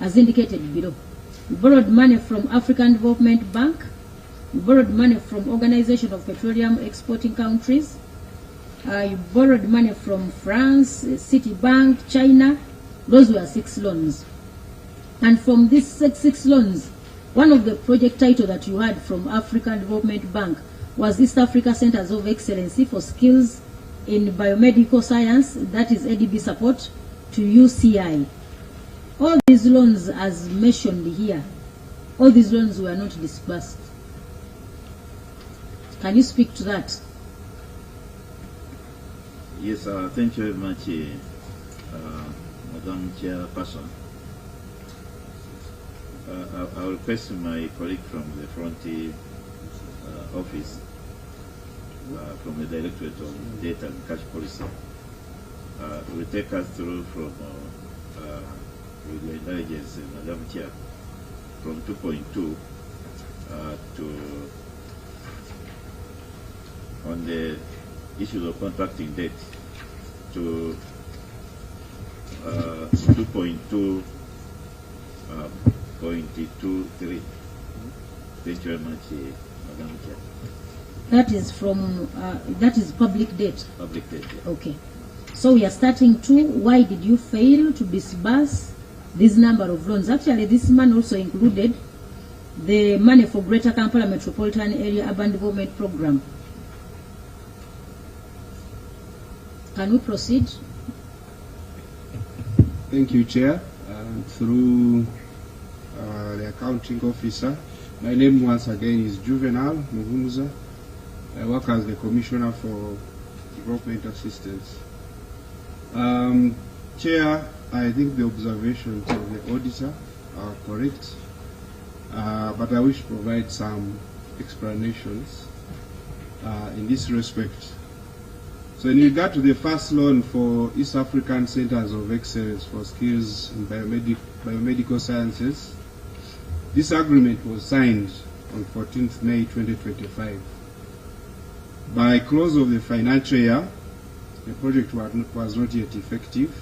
as indicated below. We borrowed money from African Development Bank. We borrowed money from Organization of Petroleum Exporting Countries. You borrowed money from France, Citibank, China. Those were 6 loans. And from these 6 loans, one of the project title that you had from African Development Bank was East Africa Centers of Excellency for Skills in Biomedical Science, that is ADB support, to UCI. All these loans, as mentioned here, all these loans were not disbursed. Can you speak to that? Yes, thank you very much, Madam Chairperson. I will request my colleague from the front office, from the Directorate of Data and Cash Policy, will take us through from, with the intelligence, Madam Chair, from 2.2 to on the issues of contracting debt to 2.2 .23. Thank you very much, Madam Chair. That is from, that is public debt. Public debt. Yeah. Okay. So we are starting to, why did you fail to disburse this number of loans? Actually, this man also included the money for Greater Kampala Metropolitan Area Urban Development Program. Can we proceed? Thank you, Chair. Through the accounting officer, my name once again is Juvenal Muvunza. I work as the Commissioner for Development Assistance. Chair, I think the observations of the auditor are correct, but I wish to provide some explanations in this respect. So in regard to the first loan for East African Centers of Excellence for Skills in Biomedical Sciences, this agreement was signed on 14th May 2025. By close of the financial year, the project was not yet effective,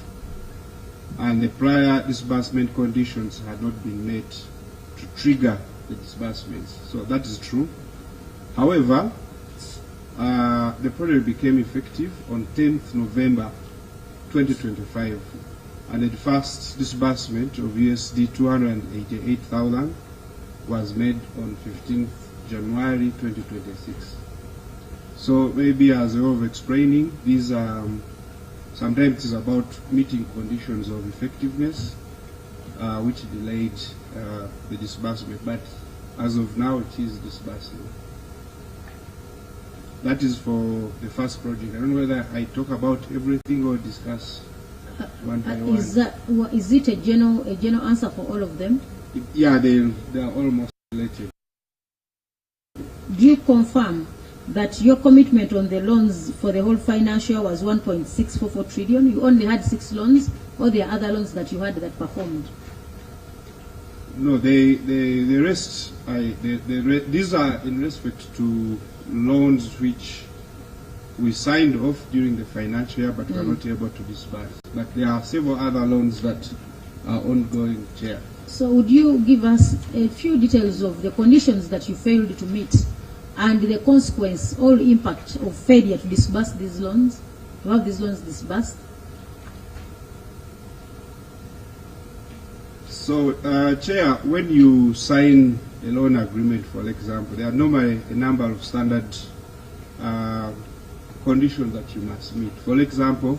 and the prior disbursement conditions had not been met to trigger the disbursements. So that is true. However, the project became effective on 10th November 2025, and the first disbursement of USD 288,000 was made on 15th January 2026. So maybe as a way of explaining, these sometimes it is about meeting conditions of effectiveness, which delayed the disbursement, but as of now it is disbursing. That is for the first project. I don't know whether I talk about everything or discuss one by one. Is it a general answer for all of them? Yeah, they are almost related. Do you confirm that your commitment on the loans for the whole financial year was 1.644 trillion? You only had 6 loans, or there are other loans that you had that performed? No, the rest, these are in respect to loans which we signed off during the financial year but were not able to disburse. But there are several other loans that are ongoing, Chair. So would you give us a few details of the conditions that you failed to meet and the consequence or impact of failure to disburse these loans, to have these loans disbursed? So, Chair, when you sign a loan agreement, for example, there are normally a number of standard conditions that you must meet. For example,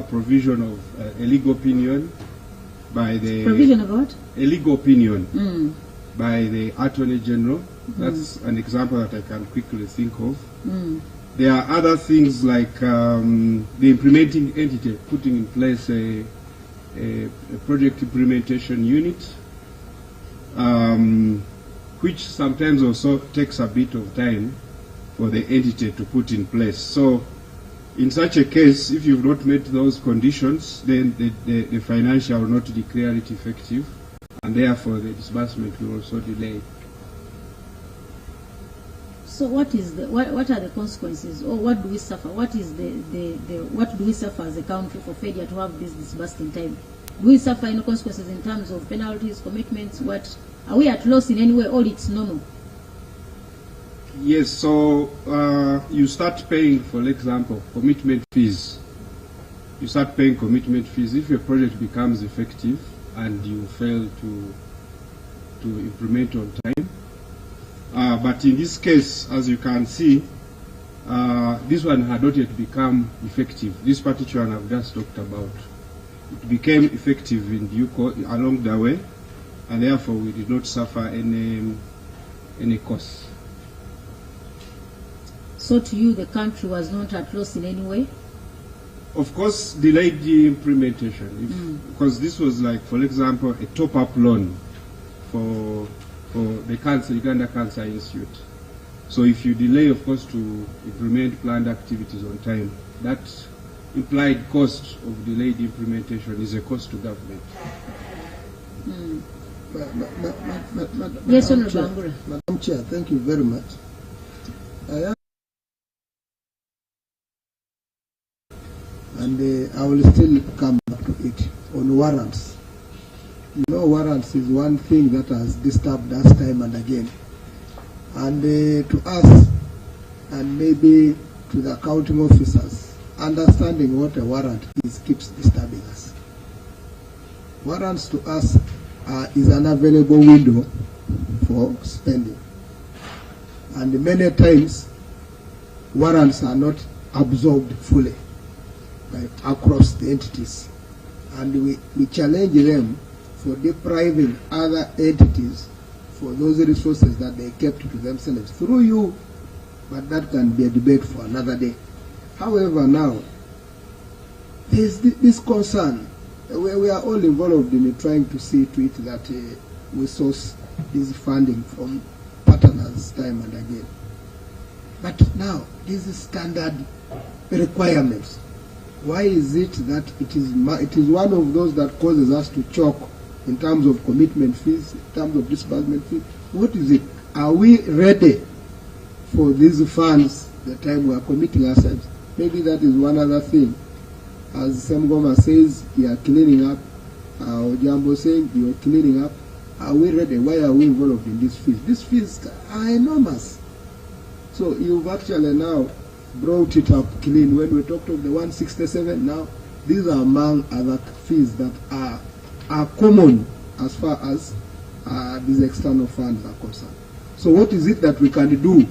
provision of a legal opinion by the... Provision of what? A legal opinion by the Attorney General. That's an example that I can quickly think of. There are other things like the implementing entity putting in place a project implementation unit, which sometimes also takes a bit of time for the entity to put in place. So in such a case, if you've not met those conditions, then the financial will not declare it effective, and therefore the disbursement will also delay. So what is the what are the consequences, or what do we suffer? What is what do we suffer as a country for failure to have this disbursed in time? Do we suffer any consequences in terms of penalties, commitments? What are we at loss in any way, or it's normal? Yes. So you start paying, for example, commitment fees. You start paying commitment fees if your project becomes effective and you fail to implement on time. But in this case, as you can see, this one had not yet become effective. This particular one I've just talked about. It became effective in due course along the way, and therefore we did not suffer any costs. So to you, the country was not at loss in any way? Of course, delayed the implementation. Because this was like, for example, a top-up loan for the cancer, Uganda Cancer Institute. So if you delay, of course, to implement planned activities on time, that implied cost of delayed implementation is a cost to government. Yes, Honorable Angura. Madam Chair, thank you very much. And I will still come back to it on warrants. You know, warrants is one thing that has disturbed us time and again. And to us, and maybe to the accounting officers, understanding what a warrant is keeps disturbing us. Warrants to us is an available window for spending. And many times, warrants are not absorbed fully across the entities. And we challenge them for depriving other entities for those resources that they kept to themselves through you, but that can be a debate for another day. However, now, there's this concern where we are all involved in trying to see to it that we source this funding from partners time and again. But now, these standard requirements, why is it that it is one of those that causes us to choke in terms of commitment fees, in terms of disbursement fees? What is it? Are we ready for these funds the time we are committing ourselves? Maybe that is one other thing. As Semgoma says, you are cleaning up, or Jambo saying you are cleaning up. Are we ready? Why are we involved in these fees? These fees are enormous. So you've actually now brought it up clean. When we talked of the 167, now these are among other fees that are common as far as these external funds are concerned. So what is it that we can do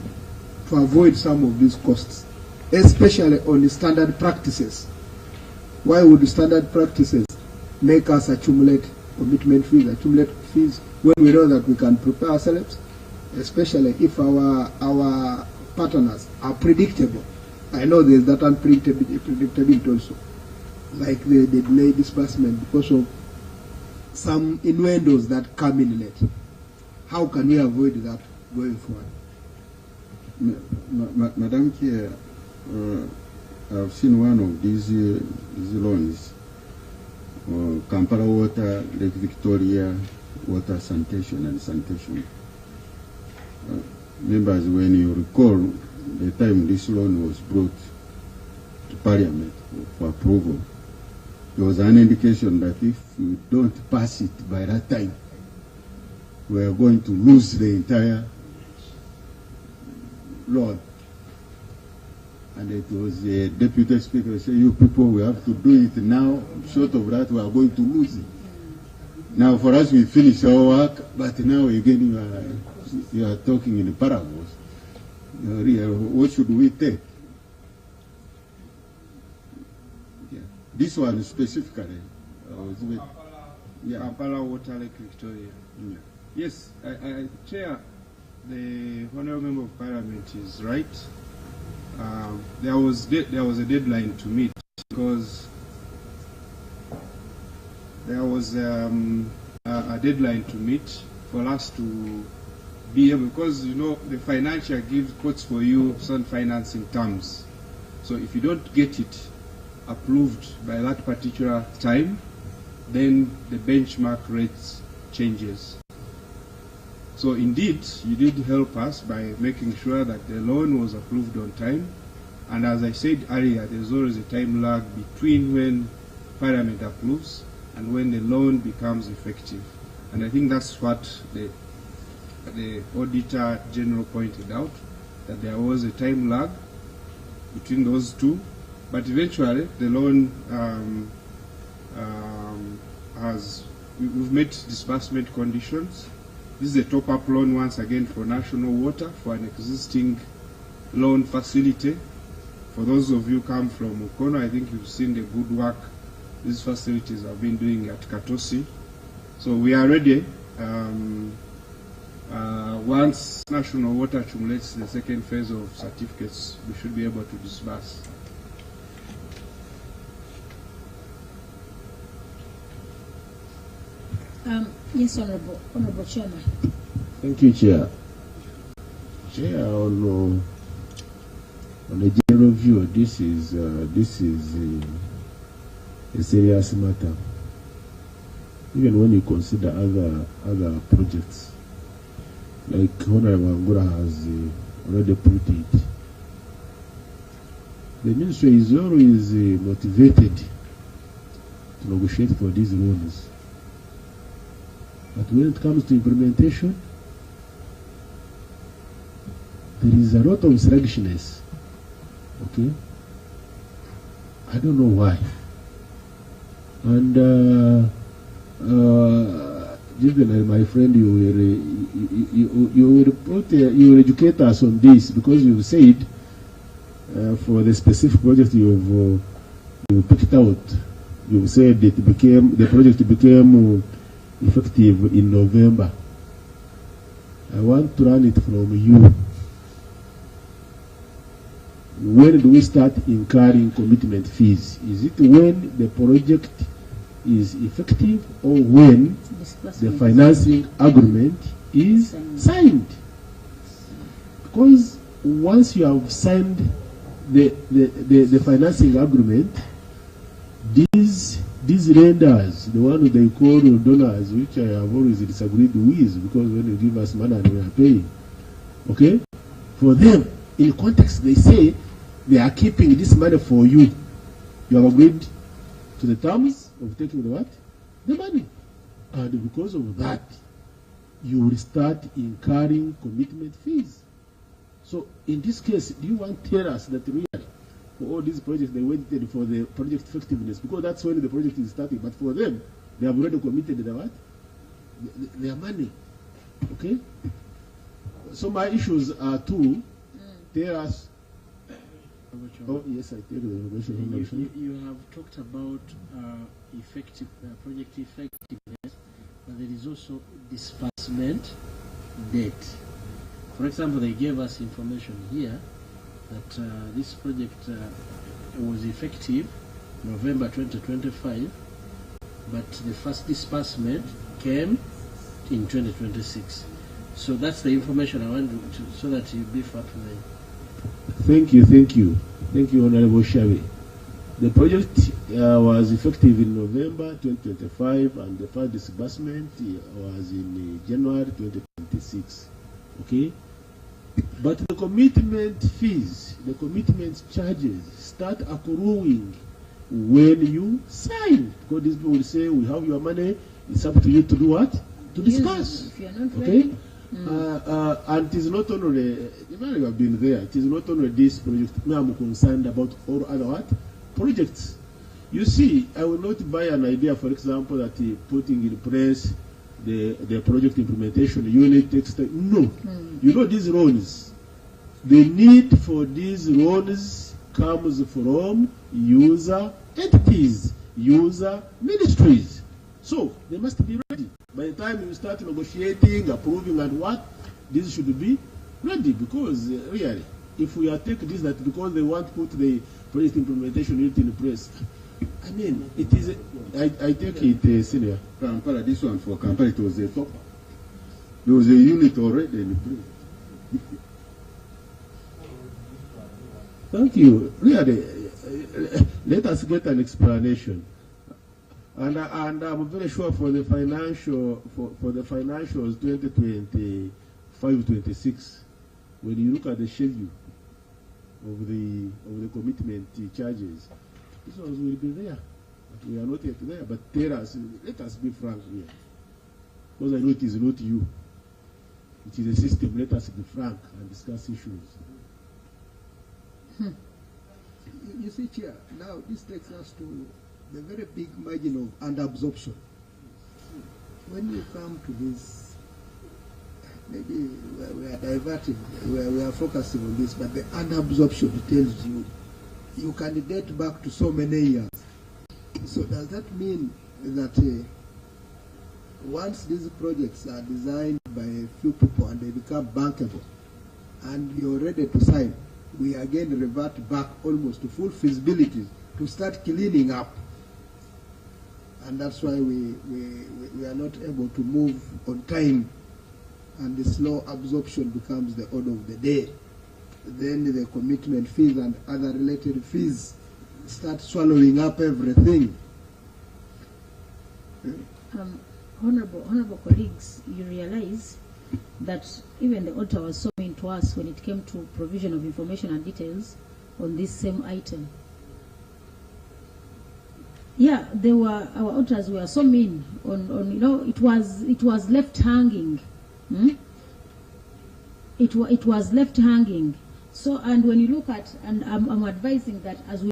to avoid some of these costs, especially on the standard practices? Why would the standard practices make us accumulate commitment fees, accumulate fees, when we know that we can prepare ourselves, especially if our partners are predictable? I know there's that unpredictability also, like the delayed disbursement because of some innuendos that come in late. How can we avoid that going forward? Madam Chair, I've seen one of these loans, Kampala Water, Lake Victoria, Water Sanitation and Sanitation. Members, when you recall, the time this loan was brought to Parliament for approval, there was an indication that if we don't pass it by that time, we are going to lose the entire loan. And it was the deputy speaker who said, you people, we have to do it now. Short of that, we are going to lose it. Now, for us, we finish our work, but now again, you are talking in parables. What should we take? Yeah. This one specifically. Kampala Water, Lake Victoria. Yeah. Yes, I Chair, the Honourable Member of Parliament is right. There was a deadline to meet because there was a deadline to meet for us to be able, because you know the financial quotes for you some financing terms. So if you don't get it approved by that particular time, then the benchmark rates changes. So indeed, you did help us by making sure that the loan was approved on time. And as I said earlier, there's always a time lag between when Parliament approves and when the loan becomes effective. And I think that's what the Auditor General pointed out, that there was a time lag between those two. But eventually, the loan we've met disbursement conditions. This is a top-up loan once again for National Water for an existing loan facility. For those of you who come from Mukono, I think you've seen the good work these facilities have been doing at Katosi. So we are ready. Once National Water accumulates the second phase of certificates, we should be able to disburse. Yes, Honorable Chairman. Thank you, Chair. Chair, on a general view, this is a serious matter. Even when you consider other projects, like Honorable Angura has already put it, the ministry is always motivated to negotiate for these loans. But when it comes to implementation, there is a lot of sluggishness. Okay? I don't know why. And given my friend, you will educate us on this, because you said for the specific project you picked out, you said the project became effective in November. I want to learn it from you. When do we start incurring commitment fees? Is it when the project is effective, or when the financing agreement is signed? Because once you have signed the financing agreement, these lenders, the ones they call donors, which I have always disagreed with, because when you give us money and we are paying, okay, for them, in context, they say they are keeping this money for you. You have agreed to the terms of taking the what? The money. And because of that, you will start incurring commitment fees. So in this case, do you want to tell us that really for all these projects they waited for the project effectiveness, because that's when the project is starting, but for them, they have already committed the what? Their money. Okay? So my issues are two. Tell us. Oh, yes, I take the information. You have talked about effective project effectiveness, but there is also disbursement date. For example, they gave us information here that this project was effective November 2025, but the first disbursement came in 2026. So that's the information I want to, so that you beef up the... Thank you, Honorable Shavi. The project was effective in November 2025, and the first disbursement was in January 2026. Okay? But the commitment fees, the commitment charges start accruing when you sign. Because these people will say, we have your money, it's up to you to do what? To discuss. If you're not okay? ready. And it is not only, you have been there, it is not only this project. Now I'm concerned about all other what? Projects. You see, I will not buy an idea, for example, that putting in place the project implementation unit takes time. No. You know these loans, the need for these loans comes from user entities, user ministries. So they must be ready. By the time you start negotiating, approving and what, this should be ready, because really, if we are taking this that because they want to put the project implementation unit in place, I mean, it is, I take it, Senior. Kampala, this one for Kampala, it was a top. There was a unit already in place. Thank you. Really, let us get an explanation. And I'm very sure for the financial for the financials 2025-26, when you look at the schedule of the commitment charges, these ones will be there. But we are not yet there. But tell us, let us be frank here, because I know it is not you. It is a system. Let us be frank and discuss issues. You see, Chair, now this takes us to the very big margin of under-absorption. When you come to this, maybe we are diverting, we are focusing on this, but the under-absorption tells you, you can date back to so many years. So does that mean that once these projects are designed by a few people and they become bankable, and you're ready to sign, we again revert back almost to full feasibility to start cleaning up? and that's why we are not able to move on time, and the slow absorption becomes the order of the day. Then the commitment fees and other related fees start swallowing up everything. Honorable colleagues, you realize that even the auditor was so mean to us when it came to provision of information and details on this same item. Yeah, our auditors were so mean on it was left hanging. It was left hanging. So, and when you look at, and I'm advising that as we